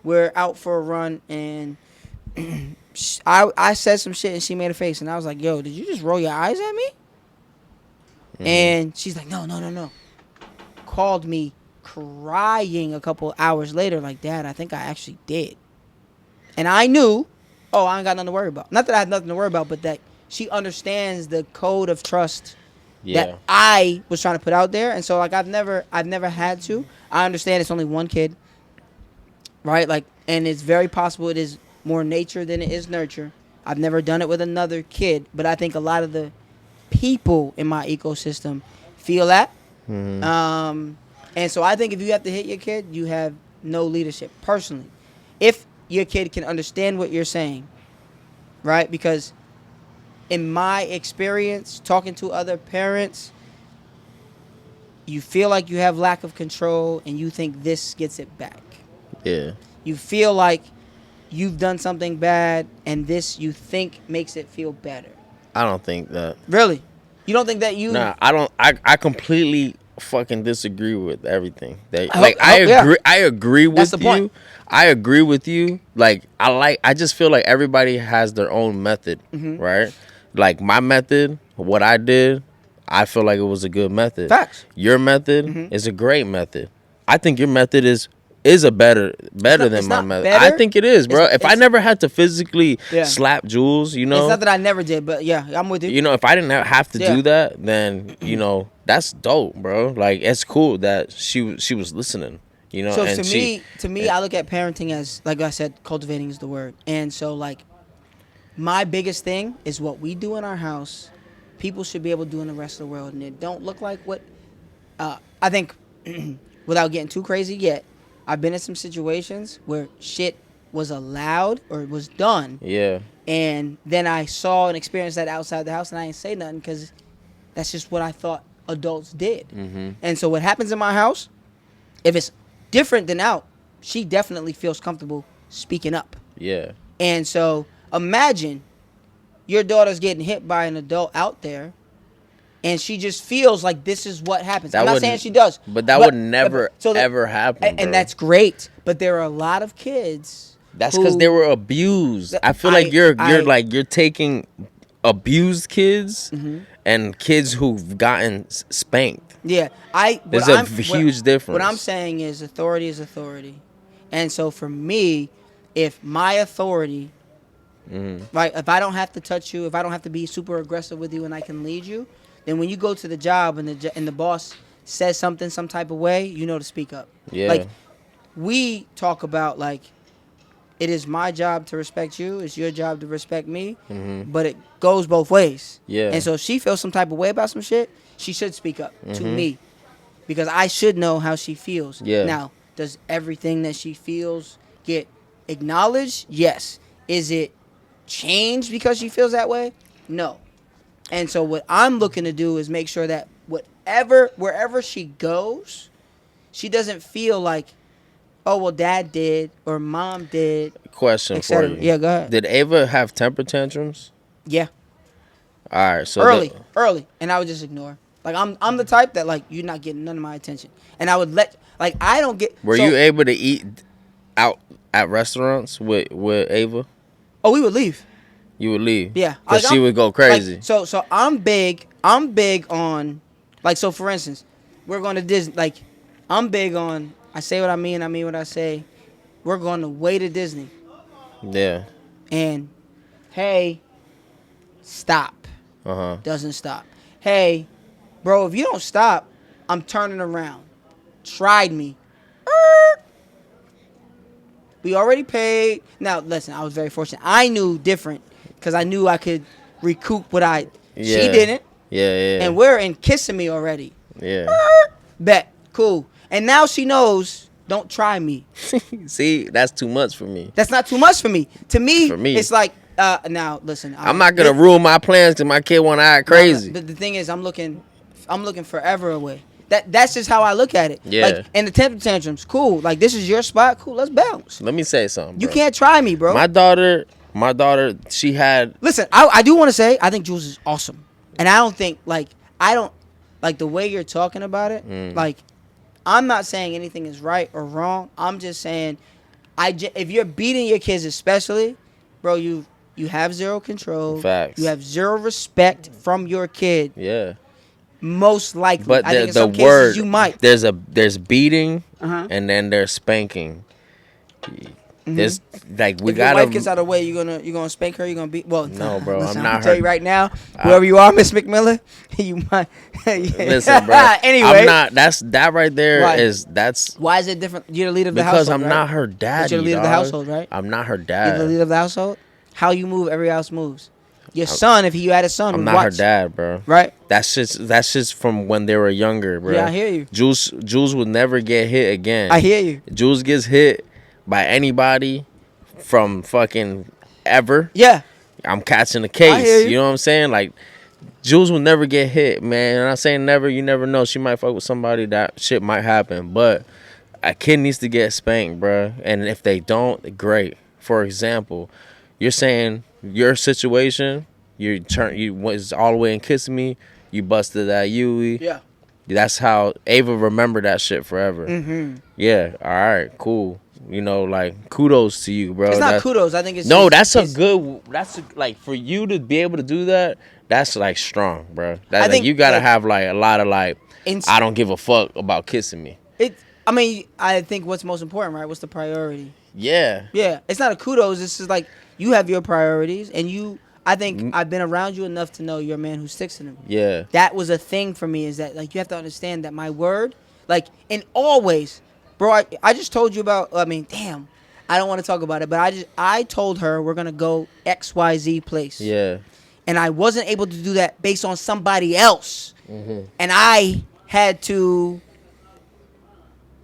we're out for a run and I said some shit and she made a face and I was like, yo, did you just roll your eyes at me? Mhm. And she's like, no. Called me crying a couple hours later, like, Dad, I think I actually did. And I knew, oh, I ain't got nothing to worry about. Not that I have nothing to worry about, but that she understands the code of trust that Yeah. I was trying to put out there. And so like I've never had to. I understand it's only one kid. Right? Like and it's very possible it is more nature than it is nurture. I've never done it with another kid, but I think a lot of the people in my ecosystem feel that. Mhm. Um, and so I think if you have to hit your kid, you have no leadership. Personally, if your kid can understand what you're saying, right? Because in my experience, talking to other parents, you feel like you have lack of control and you think this gets it back. Yeah. You feel like you've done something bad and this you think makes it feel better. I don't think that. Really? You don't think that you Nah, I don't. I completely fucking disagree with everything. That I like hope, yeah, I agree that's the with point. you. I agree with you. Like I just feel like everybody has their own method, Mm-hmm. right? Like my method, what I did, I feel like it was a good method. Facts. Your method Mm-hmm. is a great method. I think your method is a better than It's my not method. I better. think it is, bro. If I It's never had to physically yeah. slap Jules, It's not that I never did, but yeah, I'm with you. if I didn't have to Yeah. do that, then that's dope, bro. Like it's cool that she was listening, So and to me, I look at parenting as, like I said, cultivating is the word. And so, like, my biggest thing is what we do in our house, people should be able to do in the rest of the world, and it don't look like what. I think, without getting too crazy yet, I've been in some situations where shit was allowed or was done, yeah, and then I saw and experienced that outside the house, and I didn't say nothing because that's just what I thought adults did. mm-hmm, And so, what happens in my house, if it's different than out, she definitely feels comfortable speaking up. yeah. And so imagine your daughter's getting hit by an adult out there, and she just feels like this is what happens. I'm That not saying wouldn't, she does, but that would never so ever happen, and bro. that's great. But there are a lot of kids. That's because they were abused. I feel like you're taking abused kids Mm-hmm. and kids who've gotten spanked. Yeah, There's a huge difference. What I'm saying is authority, and so for me, if my authority, right, if I don't have to touch you, if I don't have to be super aggressive with you, and I can lead you, then when you go to the job and the boss says something some type of way, you know to speak up. Yeah. Like, we talk about, like, it is my job to respect you, it's your job to respect me, but it goes both ways. Yeah. And so if she feels some type of way about some shit, she should speak up to me, because I should know how she feels. Yeah. Now, does everything that she feels get acknowledged? Yes. Is it changed because she feels that way? No. And so what I'm looking to do is make sure that wherever she goes, she doesn't feel like, oh, well, dad did or mom did. Question for you. Yeah, go ahead. Did Ava have temper tantrums? Yeah. All right, so Early, and I would just ignore. Like, I'm the type that, like, you're not getting none of my attention, and I would I don't get. Were you able to eat out at restaurants with Ava? Oh, we would leave. You would leave. Yeah, because she would go crazy. Like, so I'm big. I'm big on, like, so for instance, we're going to Disney. Like, I'm big on, I say what I mean what I say. We're going to way to Disney. Yeah. And, hey, stop. Doesn't stop. Hey, bro, if you don't stop, I'm turning around. Tried me. We already paid. Now, listen, I was very fortunate. I knew different because I knew I could recoup what I. Yeah. She didn't. Yeah. And we're in kissing me already. Yeah. Bet. Cool. And now she knows, don't try me. See, that's too much for me. That's not too much for me. To me, For me. it's like, now, listen. I'm not going to ruin my plans because my kid want to act crazy. But the thing is, I'm looking forever away. That's just how I look at it. Yeah. Like, and the temper tantrums, cool. Like, this is your spot, cool. Let's bounce. Let me say something, bro. You can't try me, bro. My daughter, she had. Listen, I do want to say, I think Jules is awesome, and I don't think like the way you're talking about it. Like, I'm not saying anything is right or wrong. I'm just saying, if you're beating your kids, especially, bro, you have zero control. Facts. You have zero respect from your kid. Yeah. Most likely, But I think in the some word cases you might. there's beating, Uh-huh. and then there's spanking. There's like we If your gotta. wife gets out of the way, you're gonna spank her. You're gonna beat. Well, No, bro, listen, I'm gonna not tell her. you right now, whoever you are, Miss McMillan, you might. Listen, bro. Anyway, I'm not. That right there Why? That's Why is it different? You're the leader of the because household. I'm right? not her daddy. But you're the leader of the dog. household, right? I'm not her You're the dad. leader of the household. How you move, every house moves. Your son, if you had a son, I'm would not her watch. dad, bro. Right? That's just from when they were younger, bro. Yeah, I hear you. Jules would never get hit again. I hear you. Jules gets hit by anybody from fucking ever. Yeah. I'm catching the I hear case. you. You know what I'm saying? Like, Jules will never get hit, man. And I'm saying never. You never know. She might fuck with somebody. That shit might happen. But a kid needs to get spanked, bro. And if they don't, great. For example, you're saying your situation. You was all the way in kissing me. You busted that Yui. Yeah. That's how Ava remembered that shit forever. Mm-hmm. Yeah. All right. Cool. You know, like kudos to you, bro. It's not That kudos. I think it's no, just, that's a it's, good. That's a, like for you to be able to do that. That's like strong, bro. I That like think you gotta like have like a lot of like. in I don't give a fuck about kissing me. it. I mean, I think what's most important, right? What's the priority? Yeah. Yeah, it's not a kudos. It's just like you have your priorities, and you. I think Mm, I've been around you enough to know you're a man who sticks to them. yeah. That was a thing for me. Is that like you have to understand that my word, like in all ways, bro. I just told you about. I mean, damn. I don't want to talk about it, but I told her we're gonna go XYZ place, Yeah. and I wasn't able to do that based on somebody else, Mm-hmm. and I had to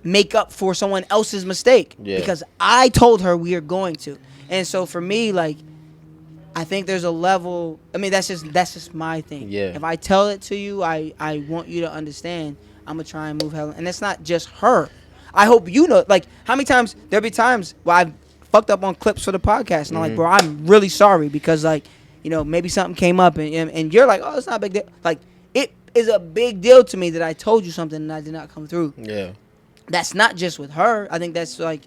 make up for someone else's mistake Yeah. because I told her we are going to. And so for me, like, I think there's a level. I mean, that's just my thing. Yeah. If I tell it to you, I want you to understand. I'm gonna try and move hell, and it's not just her. I hope you know. Like, how many times there'll be times where I've fucked up on clips for the podcast, and I'm like, bro, I'm really sorry because like, maybe something came up, and you're like, oh, it's not a big deal. Like, it is a big deal to me that I told you something and I did not come through. Yeah. That's not just with her. I think that's like,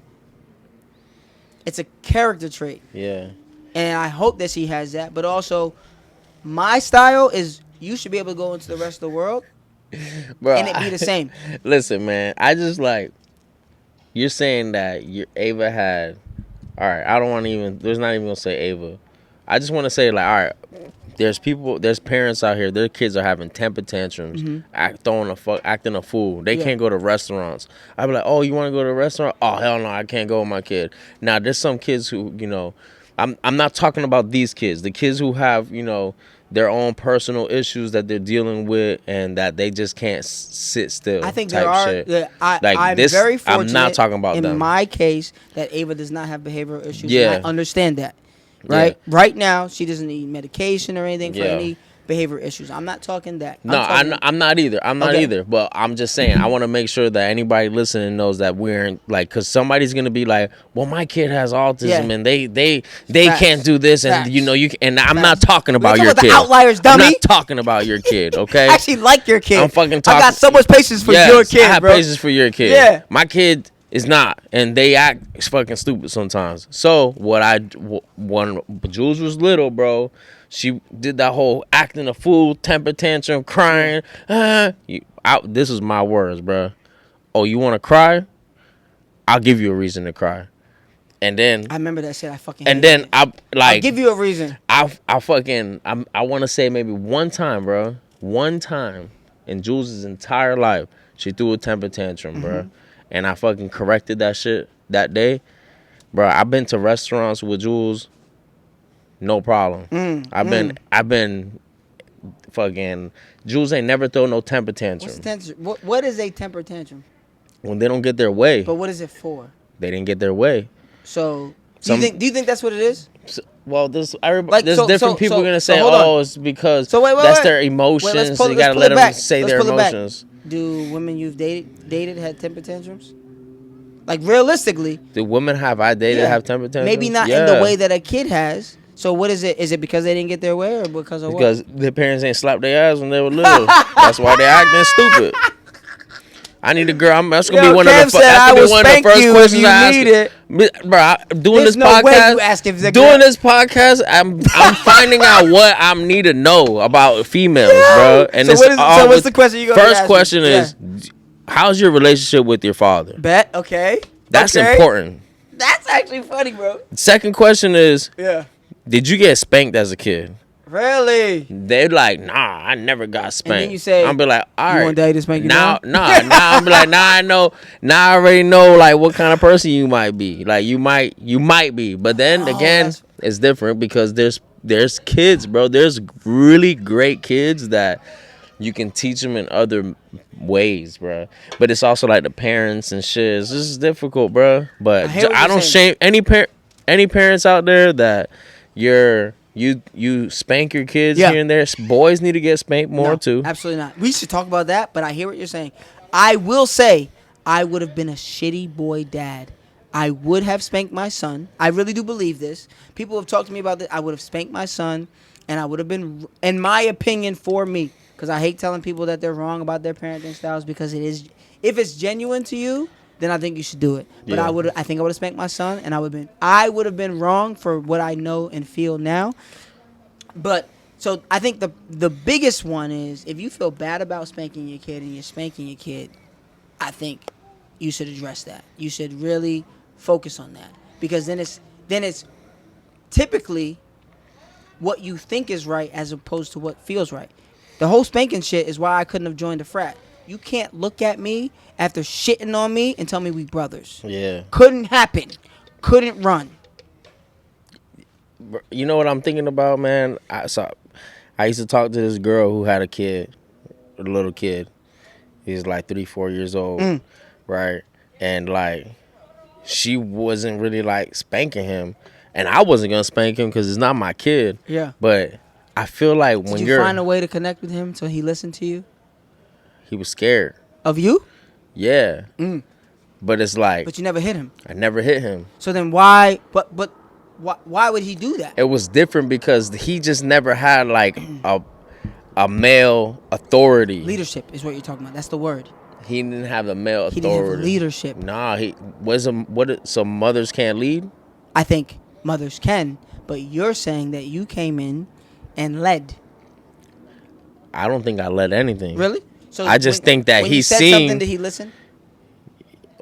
it's a character trait. Yeah. And I hope that she has that. But also, my style is you should be able to go into the rest of the world Bro, and it be the same. Listen, man. I just like you're saying that Ava had. All right. I don't want to even. There's not even gonna say Ava. I just want to say like, all right. There's parents out here. Their kids are having temper tantrums, acting a fool. They can't go to restaurants. I be like, oh, you want to go to a restaurant? Oh, hell no, I can't go with my kid. Now, there's some kids who, I'm not talking about these kids. The kids who have, their own personal issues that they're dealing with and that they just can't sit still. I think type there are. shit. Yeah, Like I'm this, very fortunate. I'm not talking about in them. my case that Ava does not have behavioral issues. Yeah. And I understand that. Right. Yeah. Right now, she doesn't need medication or anything for Yeah. any behavior issues. I'm not talking that. No, I'm not either. I'm not Okay. either. But I'm just saying, I want to make sure that anybody listening knows that we're in, like, because somebody's gonna be like, well, my kid has autism Yeah. and they Facts. can't do this, and Facts. you can, and I'm Facts. not talking We about ain't your talking kid. about the outliers, I'm dummy. not talking about your kid. Okay. I actually like your kid. I'm fucking I talking. got so much patience for Yes, your kid, I have bro. patience for your kid. Yeah. My kid is not, and they act fucking stupid sometimes. So when Jules was little, bro, she did that whole acting a fool, temper tantrum, crying. This is my words, bro. Oh, you want to cry? I'll give you a reason to cry. And then I remember that shit. I fucking. and hated then it. I'll I'll give you a reason. I want to say maybe one time, bro. One time in Jules' entire life, she threw a temper tantrum, bro. And I fucking corrected that shit that day. Bro, I've been to restaurants with Jules, no problem. I've been fucking Jules ain't never throw no temper tantrum. What's a tantrum? What is a temper tantrum? When they don't get their way, But what is it for? they didn't get their way. So Some- do you think that's what it is? Well, there's Like, different people gonna say, hold on. oh, it's because So wait, that's wait. their Wait, emotions. You let's gotta pull let it them back. say Let's their pull it back. emotions. Do women you've dated had temper tantrums? Like realistically, Do women have yeah. have temper tantrums? Maybe not in the way that a kid has. So what is it? Is it because they didn't get their way or because of because their parents ain't slapped their ass when they were little. That's why they acting stupid. I need a girl. That's gonna be one Kev of the said, that's I gonna will be one of the spank first you if questions you I ask. need it. Bro, doing There's this no way podcast. you ask if the doing girl- this podcast, I'm finding out what I need to know about females, bro. And So it's what is- all so what's with- the question you gonna First ask me? question Yeah. is, how's your relationship with your father? Bet. Okay. That's Okay. important. That's actually funny, bro. Second question is, Yeah. did you get spanked as a kid? Really? They're like, nah, I never got spanked. then you say, I'll be like, all you right. want daddy to spank you now? now? Now I'll be like, now I know. Now I already know like what kind of person you might be. Like you might be, but then again, that's- it's different because there's kids, bro. There's really great kids that you can teach them in other ways, bro. But it's also like the parents and shit. It's just difficult, bro. But I hear what I you're don't saying. shame any parents out there that you spank your kids Yeah. here and there. Boys need to get spanked more No, too. Absolutely not. We should talk about that, but I hear what you're saying. I will say I would have been a shitty boy dad. I would have spanked my son. I really do believe this. People have talked to me about this. I would have spanked my son, and I would have been, in my opinion, for me, because I hate telling people that they're wrong about their parenting styles because it is. If it's genuine to you, then I think you should do it. But Yeah. I think I would have spanked my son, and I would have been wrong for what I know and feel now. But so I think the biggest one is if you feel bad about spanking your kid and you're spanking your kid, I think you should address that. You should really focus on that because then it's typically what you think is right as opposed to what feels right. The whole spanking shit is why I couldn't have joined a frat. You can't look at me after shitting on me and tell me we brothers. Yeah. Couldn't happen. Couldn't run. You know what I'm thinking about, man? I used to talk to this girl who had a little kid. He's like 3, 4 years old, right? And like, she wasn't really like spanking him, and I wasn't gonna spank him because it's not my kid. Yeah. But I feel like Did when you you're, find a way to connect with him so he listened to you? he was scared. Of you? Yeah. But it's like But you never hit him. I never hit him. So then why? But why would he do that? It was different because he just never had like a male authority. Leadership is what you're talking about. That's the word. He didn't have the male He authority. didn't have leadership. Nah, he wasn't. What? So mothers can't lead? I think mothers can, but you're saying that you came in and led. I don't think I led anything. Really? So I just think that when he you said seen- something. Did he listen?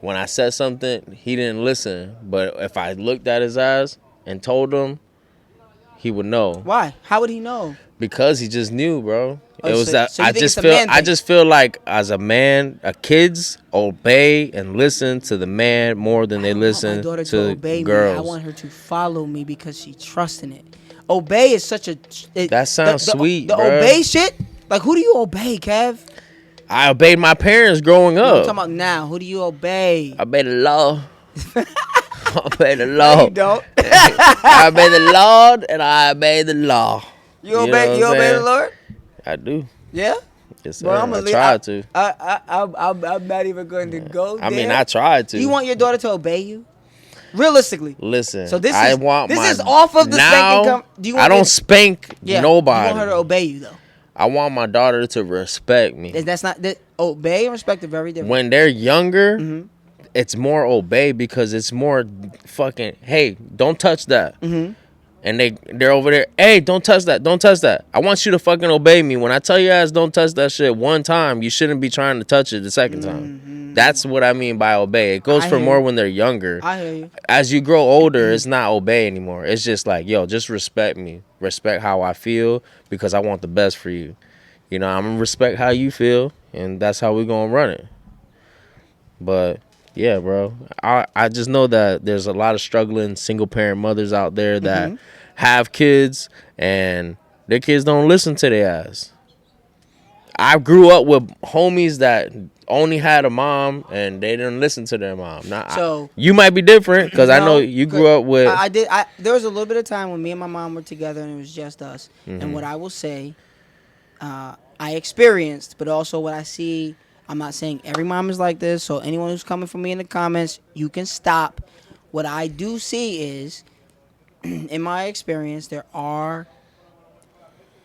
When I said something, he didn't listen. But if I looked at his eyes and told him, he would know. Why? How would he know? Because he just knew, bro. Oh, It was so- that so you I think just it's a feel. man I thing? just feel like as a man, kids obey and listen to the man more than they I don't want my listen daughter to obey girls. me. I want her to follow me because she trusts in it. Obey is such a. That sounds sweet, The bruh. obey shit. Like who do you obey, Kev? I obeyed my parents growing No, I'm up. talking about now. Who do you obey? I obey the law. I obey the No, law. you don't. I obey the Lord and I obey the law. You obey. You obey the Lord. I do. Yeah. Yes, sir. Bro, I'm I tried to. I'm not even going to go there. I mean, I tried to. You want your daughter to obey you? Realistically. Listen. So this I is want this my, is off of the now, spanking. Do you want I don't your- spank yeah, nobody. You want her to obey you though. I want my daughter to respect me. That's not that obey and respect are very different. When they're younger, Mm-hmm. it's more obey because it's more fucking. Hey, don't touch that. Mm-hmm. And they're over there. Hey, don't touch that. Don't touch that. I want you to fucking obey me. When I tell you ass don't touch that shit one time, you shouldn't be trying to touch it the second time. That's what I mean by obey. It goes I for hear more you. when they're younger. I hear you. As you grow older, it's not obey anymore. It's just like, yo, just respect me. Respect how I feel because I want the best for you. You know, I'm gonna respect how you feel, and that's how we're gonna run it. But yeah, bro, I just know that there's a lot of struggling single parent mothers out there that have kids and their kids don't listen to their ass. I grew up with homies that only had a mom and they didn't listen to their mom. Now, So- you might be different because I know No, you grew up with. I did. There was a little bit of time when me and my mom were together and it was just us. Mm-hmm. And what I will say, I experienced, but also what I see. I'm not saying every mom is like this. So anyone who's coming for me in the comments, you can stop. What I do see is, in my experience, there are.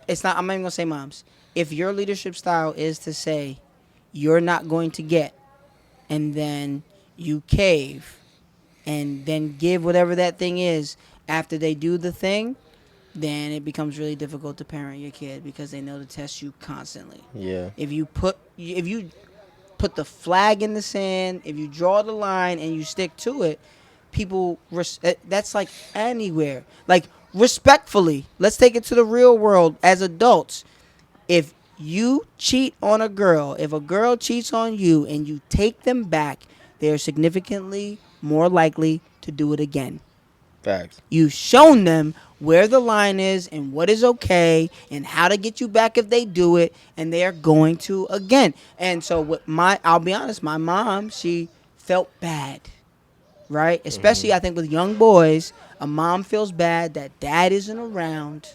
It's not. I'm not even gonna say moms. If your leadership style is to say, you're not going to get, and then you cave, and then give whatever that thing is after they do the thing, then it becomes really difficult to parent your kid because they know to test you constantly. Yeah. If you put the flag in the sand, if you draw the line and you stick to it, people that's like anywhere. Like respectfully, let's take it to the real world as adults. If you cheat on a girl, if a girl cheats on you and you take them back, they're significantly more likely to do it again. Facts. You've shown them where the line is and what is okay and how to get you back if they do it, and they are going to again. And so with I'll be honest, my mom, she felt bad, right? Especially I think with young boys, a mom feels bad that dad isn't around,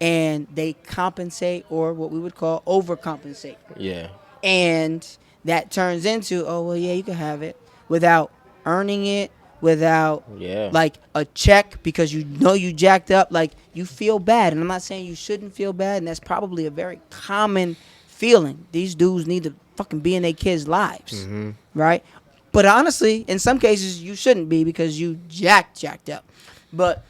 and they compensate or what we would call overcompensate. Yeah. And that turns into, oh, well, yeah, you can have it without earning it, without Yeah. like a check because you know you jacked up, like you feel bad. And I'm not saying you shouldn't feel bad, and that's probably a very common feeling. These dudes need to fucking be in their kids' lives, right? But honestly, in some cases you shouldn't be because you jacked up. But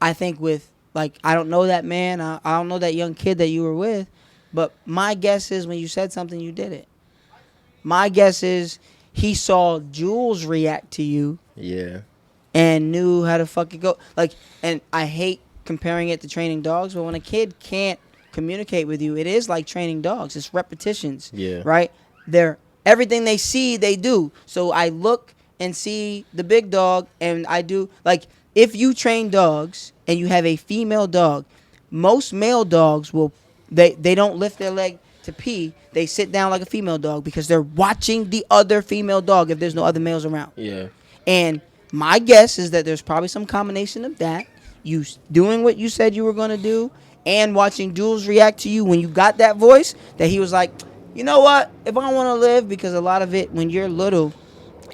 I think with like, I don't know that man, I don't know that young kid that you were with, but my guess is when you said something, you did it. My guess is he saw Jules react to you Yeah. and knew how to fucking go. Like, and I hate comparing it to training dogs, but when a kid can't communicate with you, it is like training dogs. It's repetitions. Yeah. Right? They're everything they see, they do. So I look and see the big dog, and I do like if you train dogs and you have a female dog, most male dogs will they don't lift their leg to pee. They sit down like a female dog because they're watching the other female dog if there's no other males around. Yeah. And my guess is that there's probably some combination of that, you doing what you said you were going to do, and watching Jules react to you when you got that voice, that he was like, you know what? If I want to live, because a lot of it, when you're little,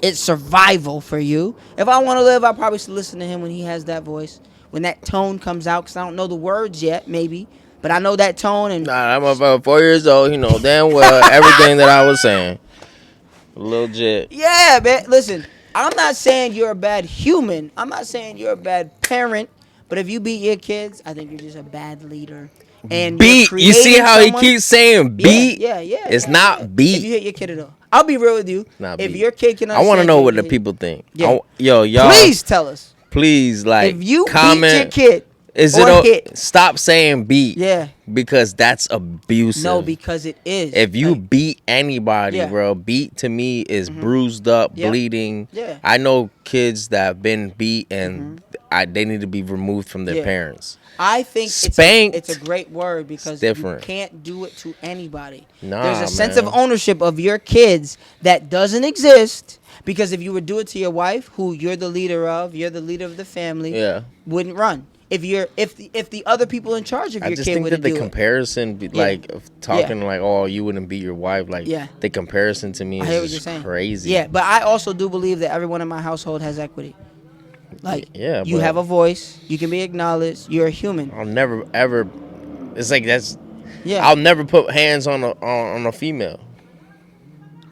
it's survival for you. If I want to live, I probably should listen to him when he has that voice, when that tone comes out, because I don't know the words yet, maybe. But I know that tone. And Nah, I'm about 4 years old. You know damn well everything that I was saying. Legit. yeah, man. Listen, I'm not saying you're a bad human. I'm not saying you're a bad parent. But if you beat your kids, I think you're just a bad leader. And Beat. you're You see creating how someone, he keeps saying beat? Yeah. It's yeah. not beat. If you hit your kid at all, I'll be real with you. Not if beat. your kid can I want to understand know you, what the hit- people think. Yeah. Yo, y'all. Please tell us. Please, like, If you comment. beat your kid Is or it hit, stop saying beat? yeah. Because that's abusive. No, because it is. if you Like, beat anybody, Yeah. bro, beat to me is bruised up, Yeah. bleeding. Yeah. I know kids that have been beat and they need to be removed from their Yeah. parents. I think Spanked. it's a great word because different. you can't do it to anybody. Nah, There's a sense man. of ownership of your kids that doesn't exist because if you would do it to your wife, who you're the leader of the family, Yeah. wouldn't run. If the other people in charge of I your just kid think would that the do it. comparison, like of talking like, oh, you wouldn't beat your wife, like Yeah. the comparison to me I hear what is you're just saying. crazy. Yeah, but I also do believe that everyone in my household has equity. Like, Yeah, you but- have a voice, you can be acknowledged, you're a human. I'll never ever. It's like that's. Yeah. I'll never put hands on a female.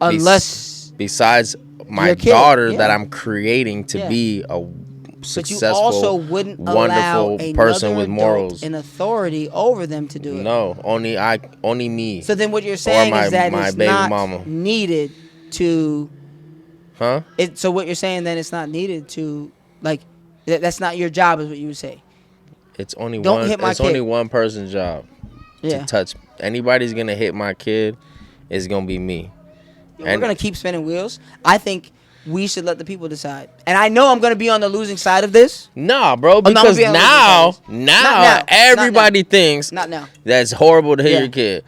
Unless Besides my Your kid, daughter that yeah. I'm creating to Yeah. be a but you successful, also wouldn't allow wonderful another person with adult morals. and authority over them to do it. No, only me. So then what you're saying my- is that my it's baby not mama. needed to Huh? so what you're saying then it's not needed to like that's not your job is what you would say. It's only Don't one. hit my It's kid. only one person's job Yeah. to touch. Anybody's gonna hit my kid, it's gonna be me. We're And- going to keep spinning wheels. I think we should let the people decide. And I know I'm going to be on the losing side of this. Nah, bro. no, I'm Because being now, honest. Not now. everybody thinks Not now. that's horrible to hit Yeah. your kid.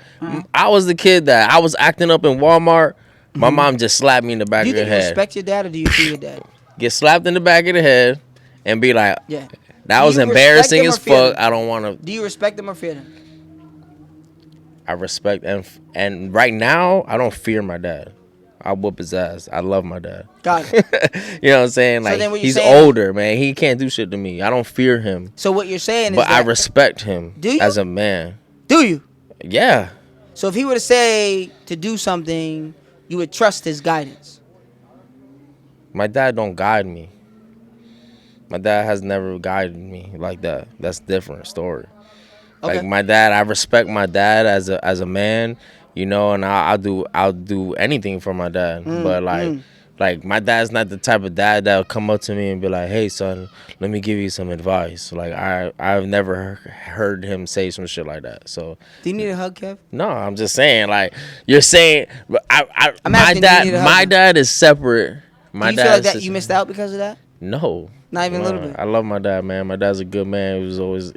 I was the kid that I was acting up in Walmart. My mom just slapped me in the back Do you of the think you head. respect your dad or do you fear your dad? Get slapped in the back of the head and be like, Yeah. that Do was you respect embarrassing him or as fear fuck. him? I don't want to. Do you respect them or fear them? I respect and right now I don't fear my dad. I whoop his ass. I love my dad. Got it. You know what I'm saying? So Like then what you're he's saying- older, man. He can't do shit to me. I don't fear him, So what you're saying is but I that, respect him Do you? as a man. do you? Yeah. So if he were to say to do something, you would trust his guidance. My dad don't guide me. My dad has never guided me like that. That's a different story. Okay. Like my dad, I respect my dad as a man, you know, and I'll do anything for my dad. But like my dad's not the type of dad that'll come up to me and be like, "Hey son, let me give you some advice." Like I've never heard him say some shit like that. So Do you need a hug, Kev? no, I'm just saying, like you're saying, I'm my asking, do you need a hug? my dad is separate. My Do you feel like dad's that you missed out because of that? No. Not even a little Nah, bit? I love my dad, man. My dad's a good man.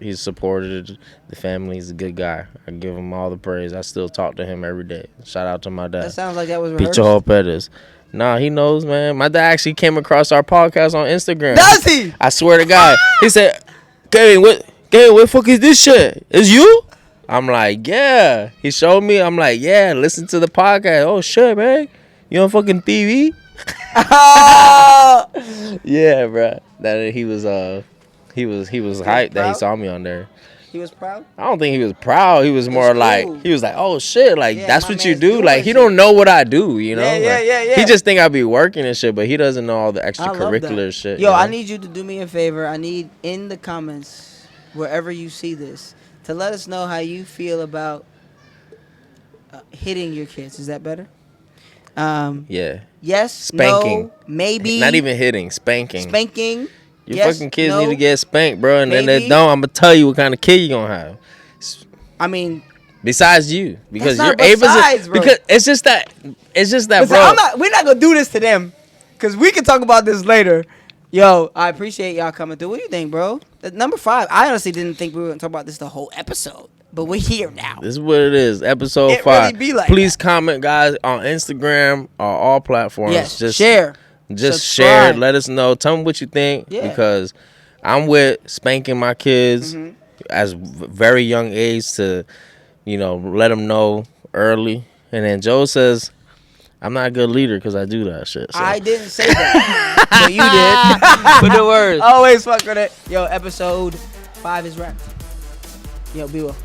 He's supported the family. He's a good guy. I give him all the praise. I still talk to him every day. Shout out to my That dad. sounds like that was rehearsed. Picho Pettis. Nah, he knows, man. My dad actually came across our podcast on Instagram. Does he? I swear to God. He said, Kevin, what the fuck is this shit? Is you? I'm like, yeah. He showed me. I'm like, yeah, listen to the podcast. Oh, shit, man. You on fucking TV? Oh! Yeah, bro. That he was hyped that he proud? saw me on there. He was proud. I don't think he was proud. He was It's more like cool. he was like, "Oh shit, like Yeah, that's my what you man's do." Like doing he shit. don't know what I do, you know? Like Yeah. he just think I be working and shit, but he doesn't know all the I love that. extracurricular shit. Yo, you I know? need you to do me a favor. I need in the comments, wherever you see this, to let us know how you feel about hitting your kids. Is that better? Yeah. Yes, Spanking. no, maybe. Not even hitting, spanking. Spanking. Your Yes, fucking kids need to no, get spanked, bro. And then they maybe. don't. I'm gonna tell you what kind of kid you gonna have. I mean, Besides you, that's because you're not able besides, to. bro. Because it's just that. It's just that, Listen, bro. we're not gonna do this to them, cause we can talk about this later. Yo, I appreciate y'all coming through. What do you think, bro? Number 5. I honestly didn't think we were gonna talk about this the whole episode, but we're here now. This is what it is. Episode It 5. really be like Please that. comment, guys, on Instagram or all platforms. Yes, Just share. Just Subscribe. share. Let us know. Tell me what you think. Yeah. Because I'm with spanking my kids as very young age to, let them know early. And then Joe says, I'm not a good leader because I do that shit. So. I didn't say that, but you did. Put the words. Always fuck with it. Yo, episode 5 is wrapped. Yo, be well.